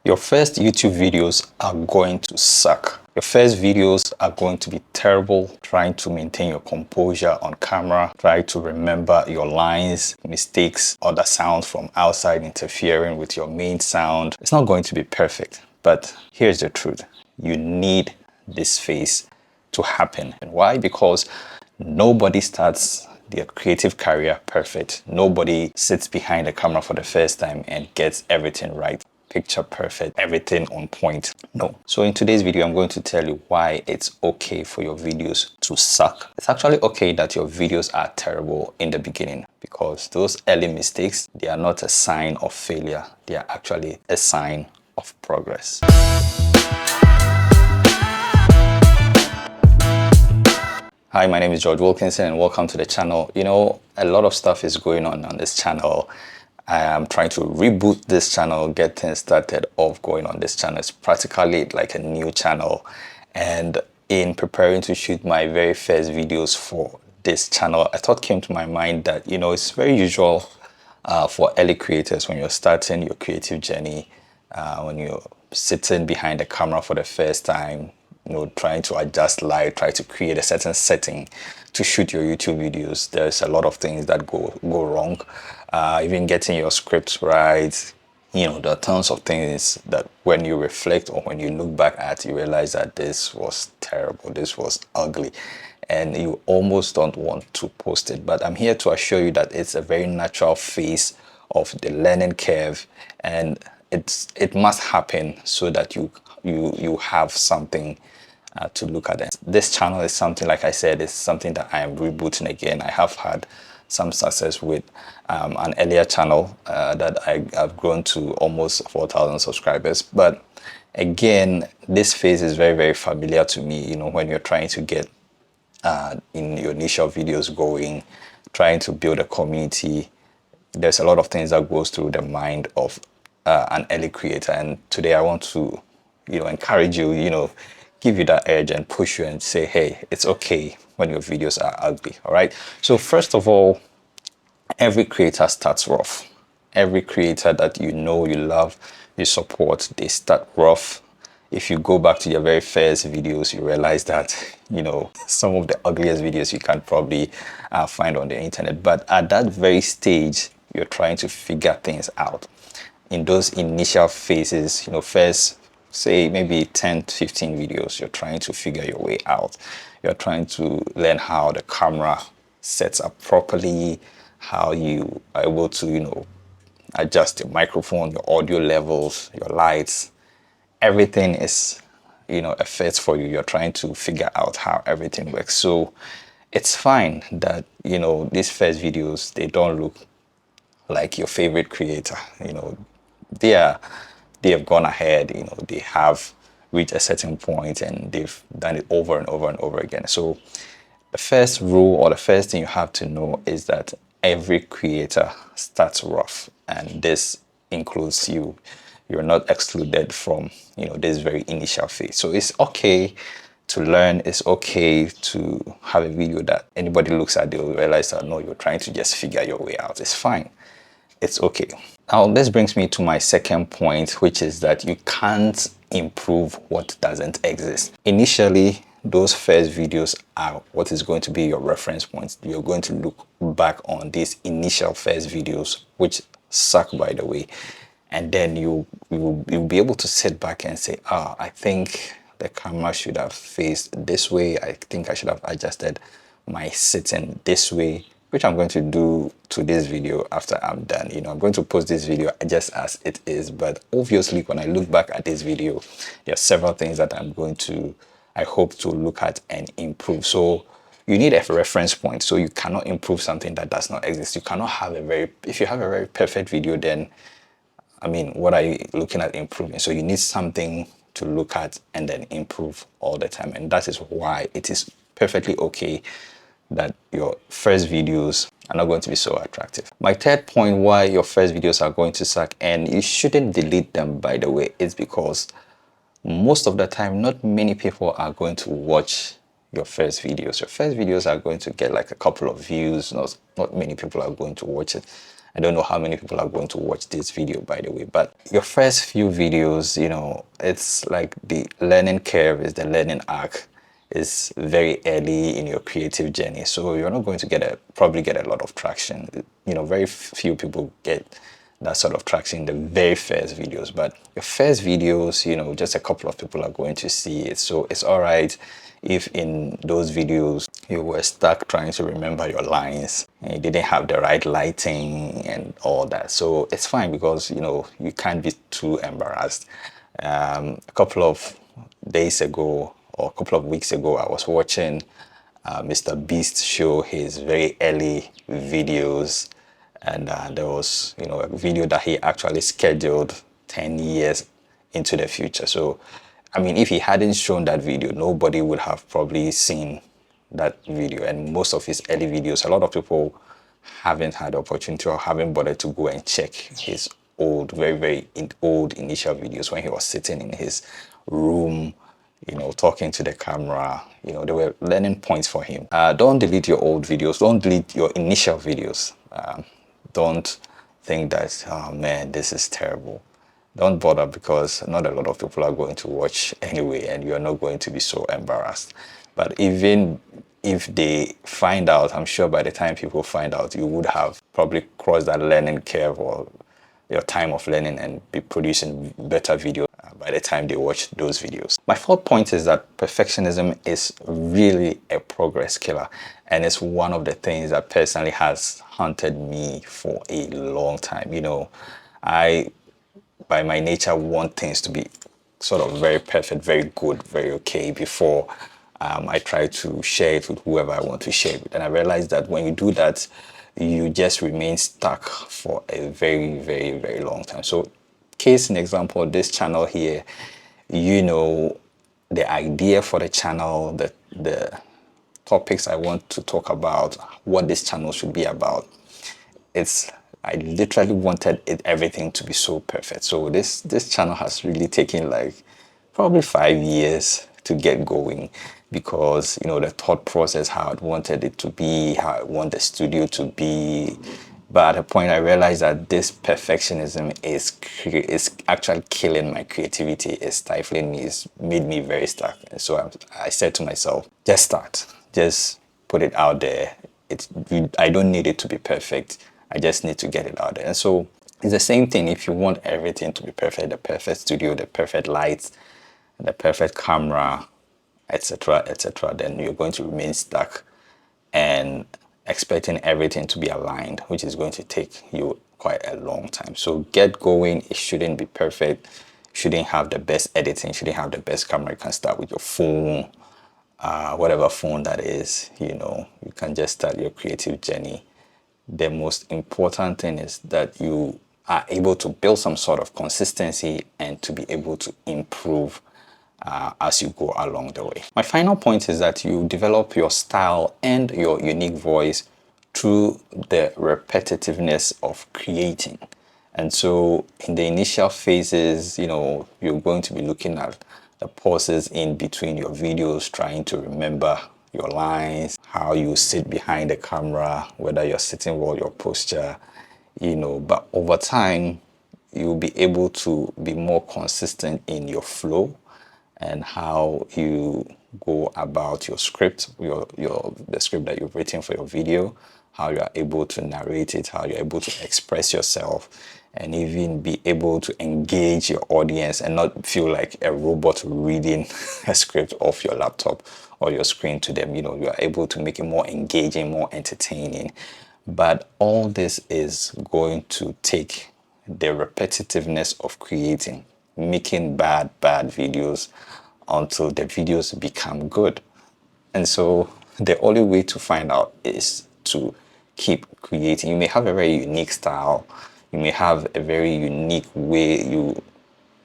Your first YouTube videos are going to suck. Your first videos are going to be terrible. Trying to maintain your composure on camera, try to remember your lines, mistakes, other sounds from outside interfering with your main sound. It's not going to be perfect, but here's the truth. You need this phase to happen. And why? Because nobody starts their creative career perfect. Nobody sits behind the camera for the first time and gets everything right. Picture perfect, everything on point. No. So in today's video, I'm going to tell you why it's okay for your videos to suck. It's actually okay that your videos are terrible in the beginning, because those early mistakes, they are not a sign of failure. They are actually a sign of progress. Hi, my name is Wilkinson and welcome to the channel. You know, a lot of stuff is going on this channel. I am trying to reboot this channel, get things started off going on this channel. It's practically like a new channel. And in preparing to shoot my very first videos for this channel, a thought came to my mind that, you know, it's very usual for early creators when you're starting your creative journey, when you're sitting behind the camera for the first time, you know, trying to adjust light, try to create a certain setting to shoot your YouTube videos. There's a lot of things that go wrong. Even getting your scripts right, you know, there are tons of things that when you reflect or when you look back at, you realize that this was terrible, this was ugly, and you almost don't want to post it. But I'm here to assure you that it's a very natural phase of the learning curve, and it must happen so that you have something to look at. It. This channel is something, like I said, it's something that I am rebooting again. I have had some success with an earlier channel that I've grown to almost 4,000 subscribers. But again, this phase is very, very familiar to me. You know, when you're trying to get in your initial videos going, trying to build a community, there's a lot of things that goes through the mind of an early creator. And today I want to, you know, encourage you, you know, give you that edge and push you and say, hey, it's okay when your videos are ugly. All right. So first of all, every creator starts rough. Every creator that you know, you love, you support, they start rough. If you go back to your very first videos, you realize that, you know, some of the ugliest videos you can probably find on the internet. But at that very stage, you're trying to figure things out. In those initial phases, you know, first, say maybe 10 to 15 videos, you're trying to figure your way out. You're trying to learn how the camera sets up properly, how you are able to, you know, adjust your microphone, your audio levels, your lights. Everything is, you know, a fit for you. You're trying to figure out how everything works. So it's fine that, you know, these first videos, they don't look like your favorite creator. You know, they have gone ahead, you know, they have reached a certain point and they've done it over and over and over again. So the first rule, or the first thing you have to know, is that every creator starts rough, and this includes you. You're not excluded from, you know, this very initial phase. So it's okay to learn. It's okay to have a video that anybody looks at, they'll realize that no, you're trying to just figure your way out. It's fine. It's okay. Now, this brings me to my second point, which is that you can't improve what doesn't exist. Initially, those first videos are what is going to be your reference points. You're going to look back on these initial first videos, which suck, by the way, and then you'll be able to sit back and say, I think the camera should have faced this way. I think I should have adjusted my sitting this way, which I'm going to do to this video after I'm done. You know, I'm going to post this video just as it is, but obviously when I look back at this video, there are several things that I hope to look at and improve. So you need a reference point. So you cannot improve something that does not exist. You cannot have if you have a very perfect video, then, I mean, what are you looking at improving? So you need something to look at and then improve all the time. And that is why it is perfectly okay that your first videos are not going to be so attractive. My third point why your first videos are going to suck, and you shouldn't delete them, by the way, is because most of the time, not many people are going to watch your first videos. Your first videos are going to get like a couple of views. Not many people are going to watch it. I don't know how many people are going to watch this video, by the way, but your first few videos, it's like the learning curve is the learning arc is very early in your creative journey. So you're not going to probably get a lot of traction. Very few people get that sort of traction in the very first videos, but your first videos, just a couple of people are going to see it. So it's all right if in those videos you were stuck trying to remember your lines and you didn't have the right lighting and all that. So it's fine, because you can't be too embarrassed. A couple of days ago or a couple of weeks ago, I was watching Mr. Beast show his very early videos, and there was a video that he actually scheduled 10 years into the future. So I mean, if he hadn't shown that video, nobody would have probably seen that video. And most of his early videos, a lot of people haven't had the opportunity or haven't bothered to go and check his old, very, very old initial videos when he was sitting in his room, talking to the camera. They were learning points for him. Don't delete your old videos. Don't delete your initial videos. Don't think that, oh man, this is terrible. Don't bother, because not a lot of people are going to watch anyway, and you're not going to be so embarrassed. But even if they find out, I'm sure by the time people find out, you would have probably crossed that learning curve or your time of learning and be producing better videos by the time they watch those videos. My fourth point is that perfectionism is really a progress killer, and it's one of the things that personally has haunted me for a long time. I, by my nature, want things to be sort of very perfect, very good, very okay before I try to share it with whoever I want to share it with. And I realized that when you do that, you just remain stuck for a very, very, very long time. So, case in example, this channel here, the idea for the channel, the topics I want to talk about, what this channel should be about, I literally wanted everything to be so perfect. So this channel has really taken like probably 5 years to get going, because the thought process, how I wanted it to be, how I want the studio to be. But at a point, I realized that this perfectionism is actually killing my creativity. It's stifling me. It's made me very stuck. And so I said to myself, just start. Just put it out there. I don't need it to be perfect. I just need to get it out there. And so it's the same thing. If you want everything to be perfect, the perfect studio, the perfect lights, the perfect camera, etc., etc., then you're going to remain stuck and expecting everything to be aligned, which is going to take you quite a long time. So get going. It shouldn't be perfect. You shouldn't have the best editing. You shouldn't have the best camera. You can start with your phone, whatever phone that is. You can just start your creative journey. The most important thing is that you are able to build some sort of consistency and to be able to improve as you go along the way. My final point is that you develop your style and your unique voice through the repetitiveness of creating. And so in the initial phases, you're going to be looking at the pauses in between your videos, trying to remember your lines, how you sit behind the camera, whether you're sitting well, your posture, but over time, you'll be able to be more consistent in your flow and how you go about your script, the script that you've written for your video, how you are able to narrate it, how you're able to express yourself, and even be able to engage your audience and not feel like a robot reading a script off your laptop or your screen to them. You are able to make it more engaging, more entertaining. But all this is going to take the repetitiveness of creating, making bad videos until the videos become good. And so the only way to find out is to keep creating. You may have a very unique style. You may have a very unique way you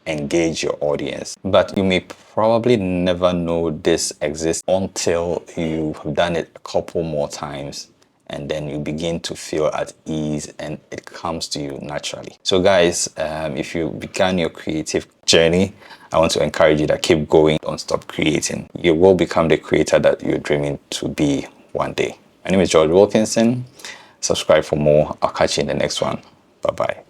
engage your audience, but you may probably never know this exists until you've done it a couple more times, and then you begin to feel at ease and it comes to you naturally. So guys, if you began your creative journey, I want to encourage you to keep going, don't stop creating. You will become the creator that you're dreaming to be one day. My name is George Wilkinson. Subscribe for more. I'll catch you in the next one. Bye bye.